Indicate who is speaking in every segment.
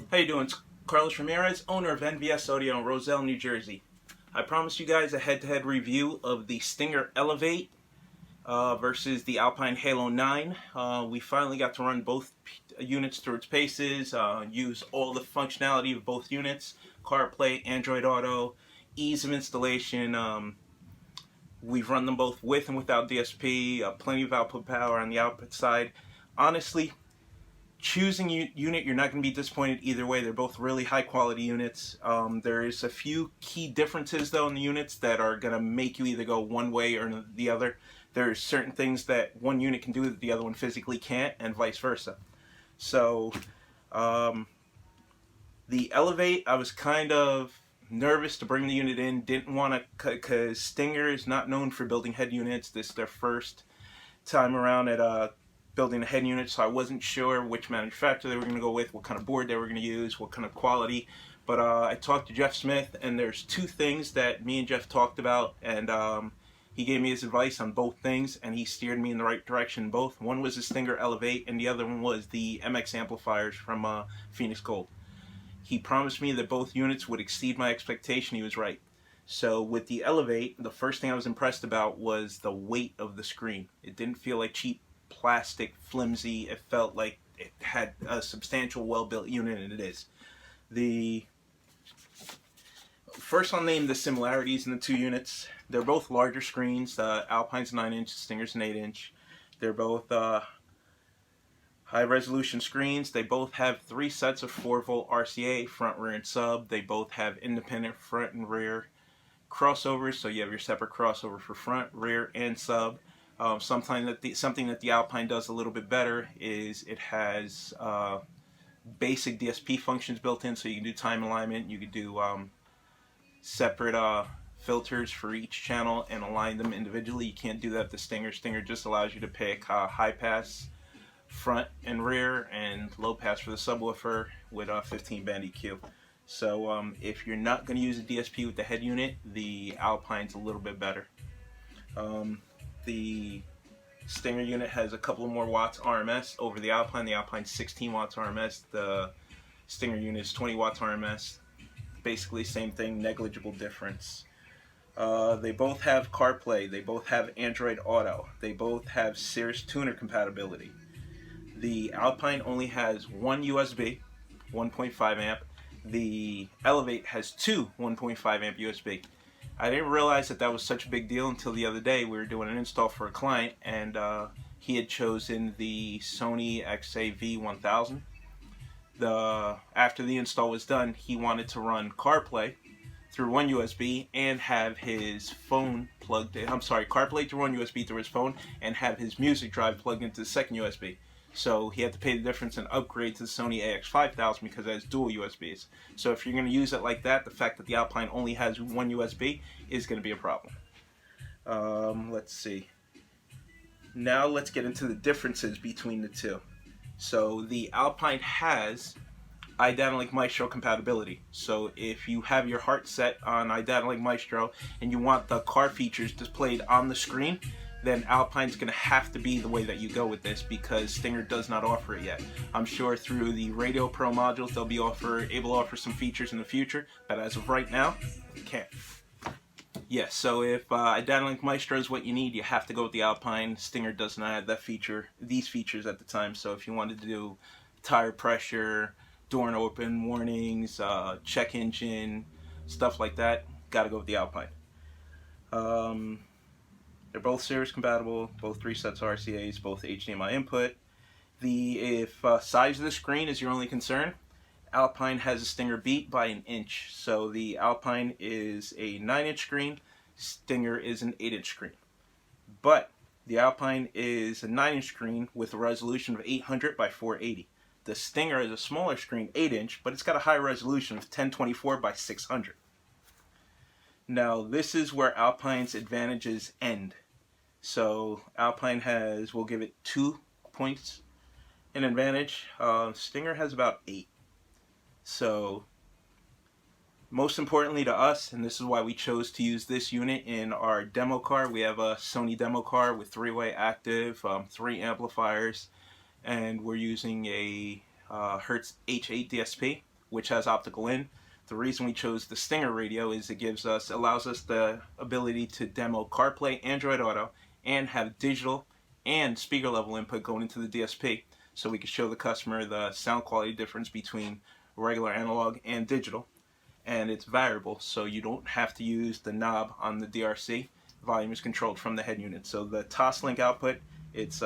Speaker 1: How you doing? It's Carlos Ramirez, owner of NVS Audio in Roselle, New Jersey. I promised you guys a head-to-head review of the Stinger Elev8 versus the Alpine Halo 9. We finally got to run both units through its paces, use all the functionality of both units, CarPlay, Android Auto, ease of installation. We've run them both with and without DSP, plenty of output power on the output side. Honestly, choosing unit, you're not going to be disappointed either way. They're both really high quality units. There's a few key differences though in the units that are going to make you either go one way or the other. There's certain things that one unit can do that the other one physically can't, and vice versa. So the Elev8, I was kind of nervous to bring the unit in. Didn't want to, because Stinger is not known for building head units. This is their first time around at building a head unit, so I wasn't sure which manufacturer they were going to go with, what kind of board they were going to use, what kind of quality. But I talked to Jeff Smith, and there's two things that me and Jeff talked about, and he gave me his advice on both things, and he steered me in the right direction in both. One was the Stinger Elev8, and the other one was the MX amplifiers from Phoenix Gold. He promised me that both units would exceed my expectation. He was right. So with the Elev8, the first thing I was impressed about was the weight of the screen. It didn't feel like cheap plastic, flimsy. It felt like it had a substantial, well-built unit, and it is. The first, I'll name the similarities in the two units. They're both larger screens. Alpine's 9-inch, Stinger's an 8-inch. They're both high-resolution screens. They both have 3 sets of 4-volt RCA, front, rear, and sub. They both have independent front and rear crossovers, so you have your separate crossover for front, rear, and sub. Something that the Alpine does a little bit better is it has basic DSP functions built in, so you can do time alignment, you can do separate filters for each channel and align them individually. You can't do that with the Stinger. Stinger just allows you to pick high pass, front and rear, and low pass for the subwoofer with a 15 band EQ. So if you're not going to use a DSP with the head unit, the Alpine's a little bit better. The Stinger unit has a couple more watts RMS over the Alpine. The Alpine's 16 watts RMS. The Stinger unit is 20 watts RMS. Basically same thing, negligible difference. They both have CarPlay. They both have Android Auto. They both have Cirrus tuner compatibility. The Alpine only has one USB, 1.5 amp. The Elev8 has two 1.5 amp USB. I didn't realize that was such a big deal until the other day. We were doing an install for a client, and he had chosen the Sony XA-V1000. After the install was done, he wanted to run CarPlay through one USB and have his phone plugged in. CarPlay through one USB through his phone and have his music drive plugged into the second USB. So he had to pay the difference and upgrade to the Sony AX5000 because it has dual USBs. So if you're going to use it like that, the fact that the Alpine only has one USB is going to be a problem. Let's see. Now let's get into the differences between the two. So the Alpine has datalink Maestro compatibility. So if you have your heart set on datalink Maestro and you want the car features displayed on the screen, then Alpine's going to have to be the way that you go with this, because Stinger does not offer it yet. I'm sure through the Radio Pro modules they'll be able to offer some features in the future, but as of right now, they can't. Yes, so if datalink Maestro is what you need, you have to go with the Alpine. Stinger does not have these features at the time, so if you wanted to do tire pressure, door and open warnings, check engine, stuff like that, gotta go with the Alpine. They're both Cirrus compatible, both 3 sets of RCAs, both HDMI input. If size of the screen is your only concern, Alpine has a Stinger beat by an inch. So the Alpine is a 9-inch screen, Stinger is an 8-inch screen. But the Alpine is a 9-inch screen with a resolution of 800 by 480. The Stinger is a smaller screen, 8-inch, but it's got a high resolution of 1024 by 600. Now this is where Alpine's advantages end. So Alpine we'll give it 2 points in advantage. Stinger has about 8. So most importantly to us, and this is why we chose to use this unit in our demo car, we have a Sony demo car with 3-way active, 3 amplifiers, and we're using a Hertz H8 DSP which has optical in. The reason we chose the Stinger radio is it allows us the ability to demo CarPlay, Android Auto, and have digital and speaker level input going into the DSP, so we can show the customer the sound quality difference between regular analog and digital. And it's variable, so you don't have to use the knob on the DRC. Volume is controlled from the head unit. So the toslink output, it's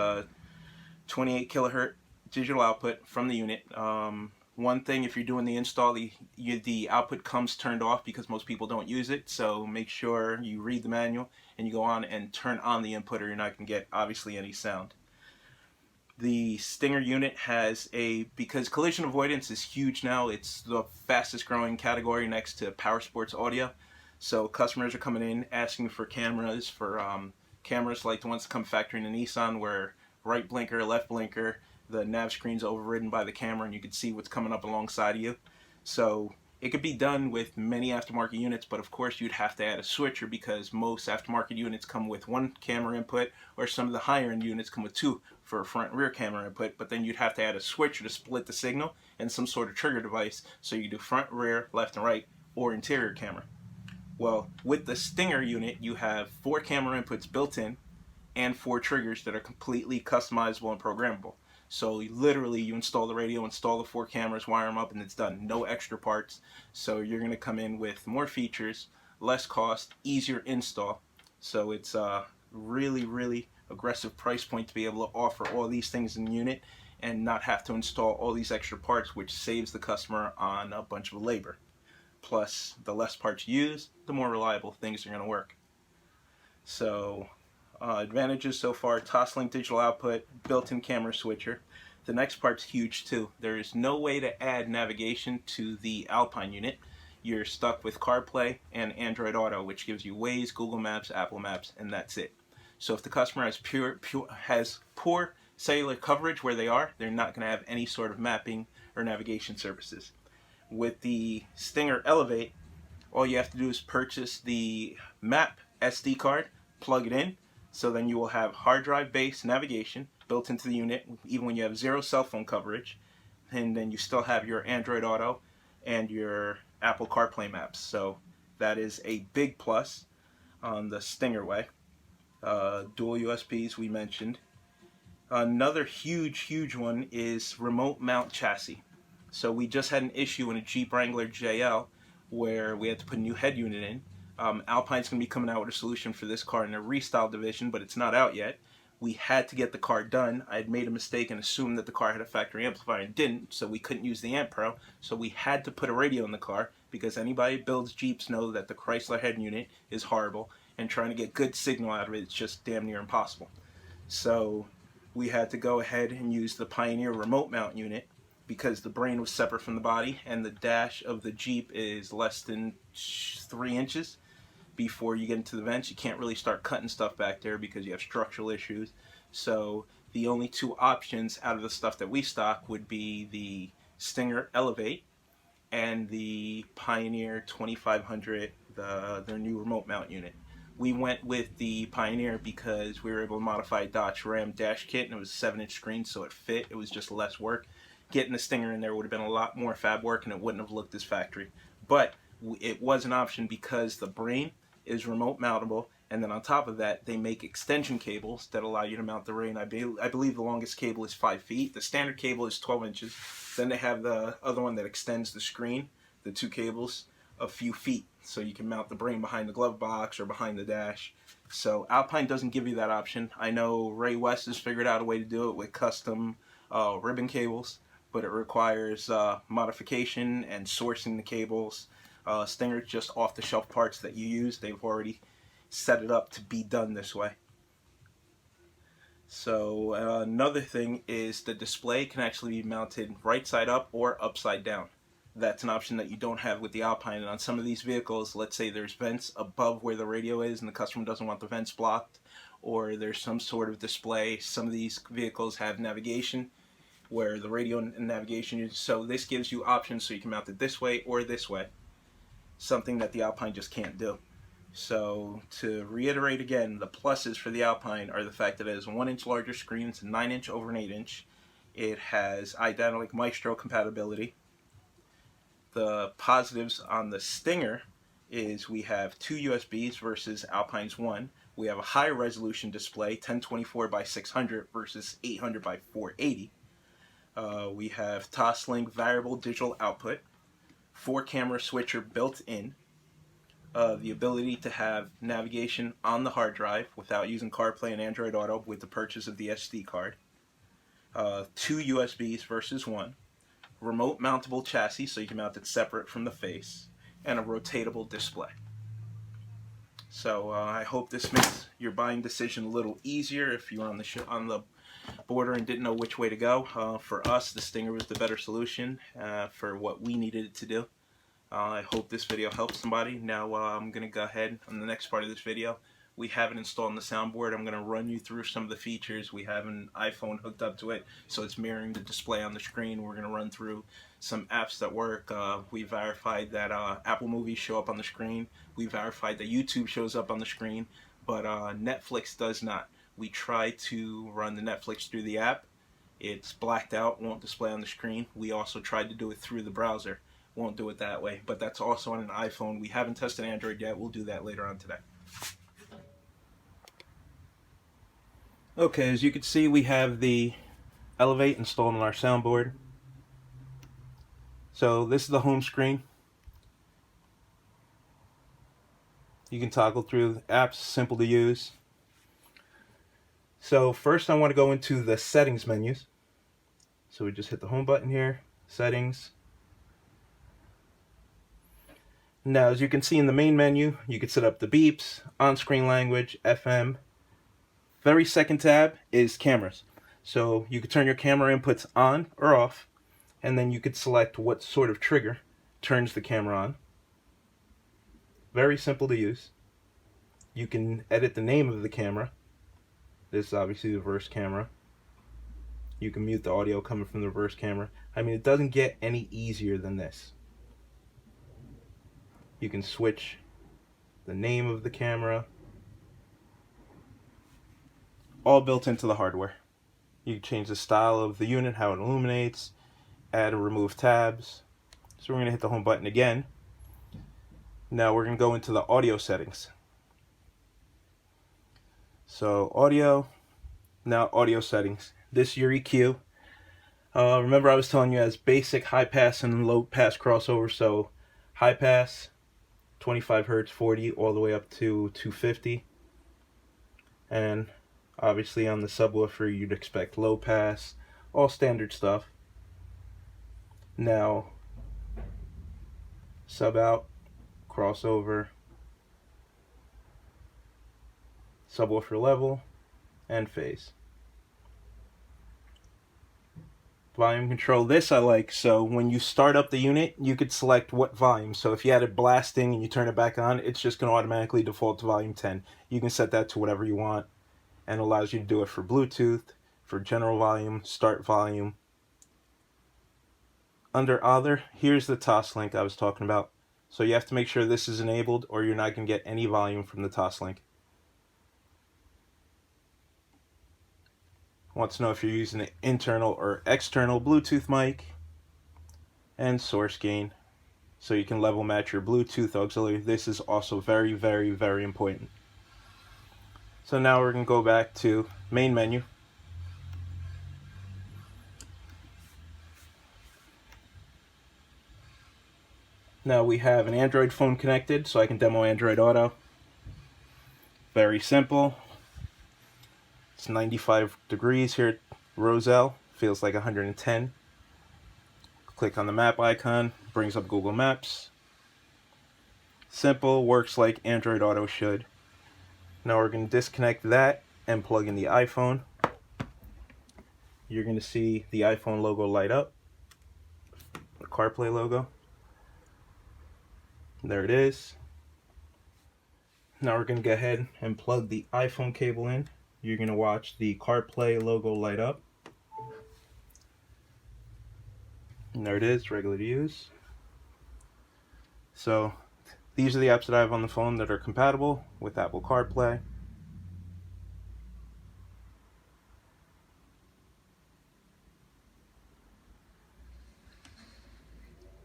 Speaker 1: 28 kilohertz digital output from the unit. One thing, if you're doing the install, the output comes turned off because most people don't use it, so make sure you read the manual and you go on and turn on the input, or you're not going to get obviously any sound. The Stinger unit has because collision avoidance is huge now, it's the fastest growing category next to power sports audio. So customers are coming in asking for cameras, cameras like the ones that come factory in the Nissan, where right blinker, left blinker, the nav screen's overridden by the camera and you can see what's coming up alongside of you. So it could be done with many aftermarket units, but of course you'd have to add a switcher because most aftermarket units come with one camera input, or some of the higher end units come with two for a front and rear camera input, but then you'd have to add a switcher to split the signal and some sort of trigger device so you do front, rear, left and right, or interior camera. Well, with the Stinger unit you have 4 camera inputs built in and 4 triggers that are completely customizable and programmable. So literally you install the radio, install the 4 cameras, wire them up, and it's done. No extra parts. So you're going to come in with more features, less cost, easier install. So it's a really, really aggressive price point to be able to offer all these things in the unit and not have to install all these extra parts, which saves the customer on a bunch of labor. Plus, the less parts you use, the more reliable things are going to work. So advantages so far: toslink digital output, built-in camera switcher. The next part's huge too. There is no way to add navigation to the Alpine unit. You're stuck with CarPlay and Android Auto, which gives you Waze, Google Maps, Apple Maps, and that's it. So if the customer has poor cellular coverage where they are, they're not going to have any sort of mapping or navigation services. With the Stinger Elev8, all you have to do is purchase the map SD card, plug it in, so then you will have hard drive based navigation built into the unit even when you have 0 cell phone coverage, and then you still have your Android Auto and your Apple CarPlay maps. So that is a big plus on the Stinger way. Dual USBs we mentioned. Another huge one is remote mount chassis. So we just had an issue in a Jeep Wrangler JL where we had to put a new head unit in. Alpine's going to be coming out with a solution for this car in their restyle division, but it's not out yet. We had to get the car done. I had made a mistake and assumed that the car had a factory amplifier and didn't, so we couldn't use the Amp Pro. So we had to put a radio in the car, because anybody who builds Jeeps know that the Chrysler head unit is horrible, and trying to get good signal out of it is just damn near impossible. So we had to go ahead and use the Pioneer remote mount unit, because the brain was separate from the body and the dash of the Jeep is less than 3 inches. Before you get into the vents, you can't really start cutting stuff back there because you have structural issues. So the only 2 options out of the stuff that we stock would be the Stinger Elev8 and the Pioneer 2500, their new remote mount unit. We went with the Pioneer because we were able to modify a Dodge Ram dash kit, and it was a 7-inch screen, so it fit. It was just less work. Getting the Stinger in there would have been a lot more fab work, and it wouldn't have looked as factory. But it was an option because the brain is remote mountable, and then on top of that, they make extension cables that allow you to mount the brain. I believe the longest cable is 5 feet. The standard cable is 12 inches. Then they have the other one that extends the screen, the 2 cables, a few feet, so you can mount the brain behind the glove box or behind the dash. So Alpine doesn't give you that option. I know Ray West has figured out a way to do it with custom ribbon cables, but it requires modification and sourcing the cables. Stinger's just off-the-shelf parts that you use. They've already set it up to be done this way. So another thing is the display can actually be mounted right side up or upside down. That's an option that you don't have with the Alpine. And on some of these vehicles, let's say there's vents above where the radio is and the customer doesn't want the vents blocked, or there's some sort of display. Some of these vehicles have navigation where the radio and navigation is, so this gives you options so you can mount it this way or this way, something that the Alpine just can't do. So to reiterate again, the pluses for the Alpine are the fact that it has a 1-inch larger screen. It's a 9-inch over an 8-inch. It has datalink maestro compatibility. The positives on the Stinger is we have 2 USBs versus Alpine's 1. We have a high resolution display, 1024 by 600 versus 800 by 480. We have toslink variable digital output, 4-camera switcher built in, the ability to have navigation on the hard drive without using CarPlay and Android Auto with the purchase of the SD card, 2 USBs versus 1, remote mountable chassis so you can mount it separate from the face, and a rotatable display. So I hope this makes your buying decision a little easier if you're on the border and didn't know which way to go. For us, the Stinger was the better solution for what we needed it to do. I hope this video helps somebody. Now I'm going to go ahead on the next part of this video. We have it installed on the soundboard. I'm going to run you through some of the features. We have an iPhone hooked up to it, so it's mirroring the display on the screen. We're going to run through some apps that work. We verified that Apple movies show up on the screen. We verified that YouTube shows up on the screen, but Netflix does not. We try to run the Netflix through the app. It's blacked out, won't display on the screen. We also tried to do it through the browser. Won't do it that way, but that's also on an iPhone. We haven't tested Android yet. We'll do that later on today. Okay, as you can see, we have the Elev8 installed on our soundboard. So this is the home screen. You can toggle through apps, simple to use. So first I want to go into the settings menus. So we just hit the home button here, settings. Now as you can see in the main menu, you can set up the beeps, on-screen language, FM. Very second tab is cameras. So you could turn your camera inputs on or off, and then you could select what sort of trigger turns the camera on. Very simple to use. You can edit the name of the camera. This is obviously the reverse camera. You can mute the audio coming from the reverse camera. I mean, it doesn't get any easier than this. You can switch the name of the camera. All built into the hardware. You can change the style of the unit, how it illuminates, add or remove tabs. So we're going to hit the home button again. Now we're going to go into the audio settings. So audio, now audio settings. This is your EQ. Remember I was telling you as basic high pass and low pass crossover. So high pass, 25 Hertz, 40, all the way up to 250. And obviously on the subwoofer you'd expect low pass, all standard stuff. Now sub out, crossover, subwoofer level, and phase. Volume control, this I like. So when you start up the unit, you could select what volume. So if you had it blasting and you turn it back on, it's just going to automatically default to volume 10. You can set that to whatever you want, and it allows you to do it for Bluetooth, for general volume, start volume. Under other, here's the toslink I was talking about. So you have to make sure this is enabled or you're not going to get any volume from the toslink. Wants to know if you're using an internal or external Bluetooth mic. And source gain. So you can level match your Bluetooth auxiliary. This is also very, very, very important. So now we're going to go back to main menu. Now we have an Android phone connected, so I can demo Android Auto. Very simple. It's 95 degrees here at Roselle. Feels like 110. Click on the map icon, brings up Google Maps. Simple, works like Android Auto should. Now we're going to disconnect that and plug in the iPhone. You're going to see the iPhone logo light up. The CarPlay logo. There it is. Now we're going to go ahead and plug the iPhone cable in. You're going to watch the CarPlay logo light up. And there it is, regular to use. So these are the apps that I have on the phone that are compatible with Apple CarPlay.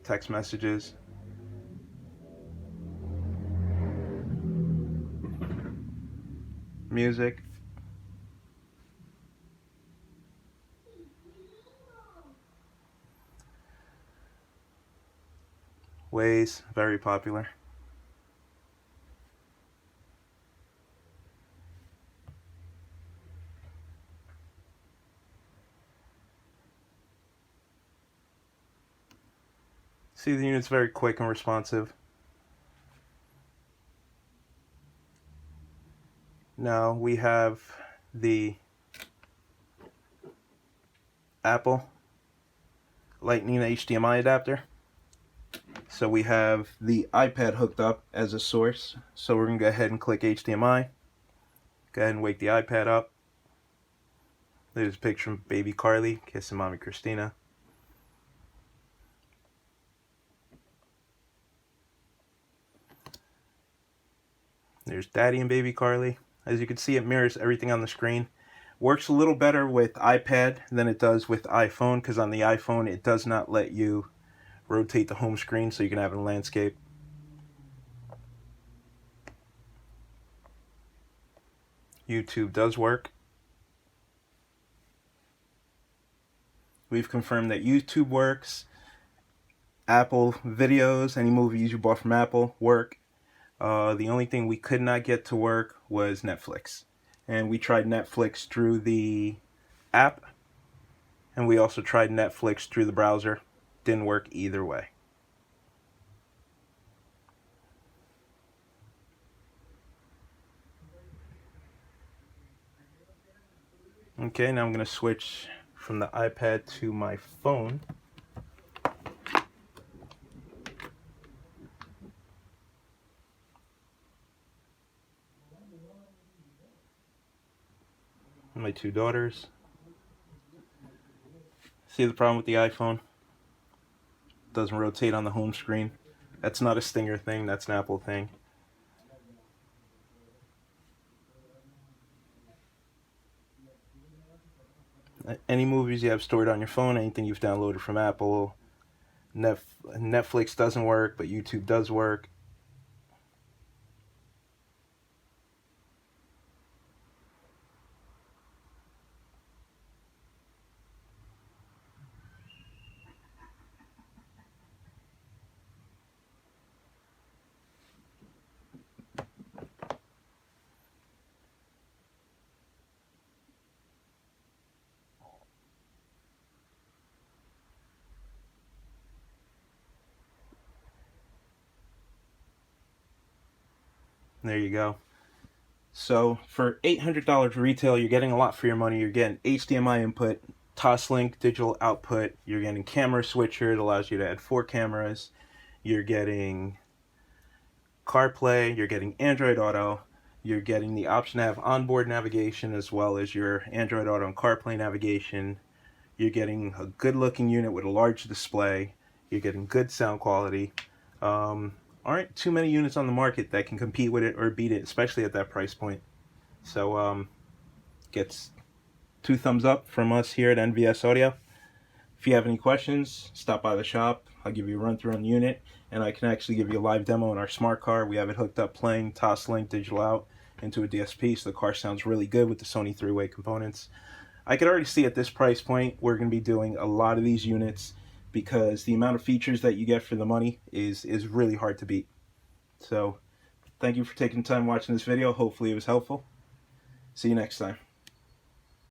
Speaker 1: text messages. Music. Waze, very popular. See, the unit's very quick and responsive. Now we have the Apple Lightning HDMI adapter. So we have the iPad hooked up as a source. So we're going to go ahead and click HDMI. Go ahead and wake the iPad up. There's a picture of baby Carly kissing mommy Christina. There's daddy and baby Carly. As you can see, it mirrors everything on the screen. Works a little better with iPad than it does with iPhone, because on the iPhone it does not let you rotate the home screen so you can have it in landscape. YouTube does work. We've confirmed that YouTube works. Apple videos, any movies you bought from Apple, work. The only thing we could not get to work was Netflix. And we tried Netflix through the app, and we also tried Netflix through the browser. Didn't work either way. Okay, now I'm going to switch from the iPad to my phone. My two daughters. See the problem with the iPhone? It doesn't rotate on the home screen. That's not a Stinger thing, that's an Apple thing. Any movies you have stored on your phone, anything you've downloaded from Apple, Netflix doesn't work, but YouTube does work. There you go. So for $800 retail, you're getting a lot for your money. You're getting HDMI input, toslink digital output. You're getting camera switcher. It allows you to add 4 cameras. You're getting CarPlay. You're getting Android Auto. You're getting the option to have onboard navigation as well as your Android Auto and CarPlay navigation. You're getting a good-looking unit with a large display. You're getting good sound quality. Aren't too many units on the market that can compete with it or beat it, especially at that price point. So gets 2 thumbs up from us here at NVS Audio. If you have any questions, stop by the shop. I'll give you a run through on the unit, and I can actually give you a live demo in our smart car. We have it hooked up playing toslink digital out into a DSP, so the car sounds really good with the Sony 3-way components. I could already see at this price point we're going to be doing a lot of these units because the amount of features that you get for the money is really hard to beat. So thank you for taking time watching this video. Hopefully it was helpful. See you next time.